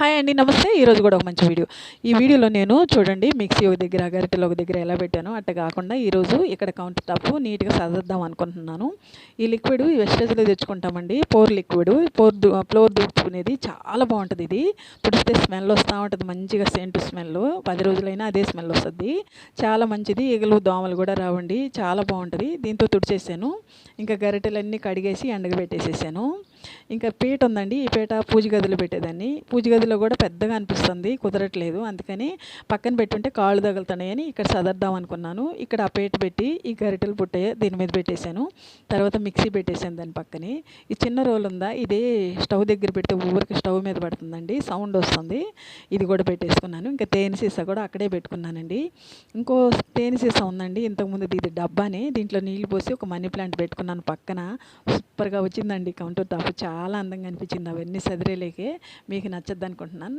Hi అండి, నమస్తే. ఈరోజు కూడా ఒక మంచి వీడియో. ఈ వీడియోలో నేను చూడండి మిక్సీ ఒక దగ్గర, గరిటెలు ఒక దగ్గర ఎలా పెట్టానో అట్ట కాకుండా ఈరోజు ఇక్కడ కౌంటర్ టాప్ నీట్గా సర్దిద్దాం అనుకుంటున్నాను. ఈ లిక్విడ్ వెస్టేజ్లో తెచ్చుకుంటామండి. ఫ్లోర్ దుడుచుకునేది చాలా బాగుంటుంది. ఇది తుడిస్తే స్మెల్ వస్తూ ఉంటుంది, మంచిగా సెంట్ స్మెల్. 10 రోజులైనా అదే స్మెల్ వస్తుంది. చాలా మంచిది, ఈగలు దోమలు కూడా రావండి. చాలా బాగుంటుంది. దీంతో తుడిచేసాను. ఇంకా గరిటెలన్నీ కడిగేసి ఎండగా పెట్టేసేసాను. ఇంకా పీట ఉందండి. ఈ పీట పూజ గదిలో పెట్టేదాన్ని. పూజ గదిలో కూడా పెద్దగా అనిపిస్తుంది, కుదరట్లేదు. అందుకని పక్కన పెట్టుంటే కాళ్ళు తగులుతున్నాయని ఇక్కడ సదర్దాం అనుకున్నాను. ఇక్కడ ఆ పీట పెట్టి ఈ గరిటెలు పుట్టాయి దీని మీద పెట్టేశాను. తర్వాత మిక్సీ పెట్టేశాను దాని పక్కనే. ఈ చిన్న రోల్ ఉందా, ఇదే స్టవ్ దగ్గర పెడితే ఊరికి స్టవ్ మీద పడుతుందండి, సౌండ్ వస్తుంది. ఇది కూడా పెట్టేసుకున్నాను. ఇంకా తేనె సీసా కూడా అక్కడే పెట్టుకున్నానండి. ఇంకో తేనె సీసా ఉందండి, ఇంతకుముందు ఇది డబ్బానే. దీంట్లో నీళ్ళు పోసి ఒక మనీ ప్లాంట్ పెట్టుకున్నాను పక్కన. సూపర్గా వచ్చిందండి కౌంటర్ టాప్. చాలా అందంగా అనిపించింది. అవన్నీ సదిరేలేకే మీకు నచ్చద్దు అనుకుంటున్నాను.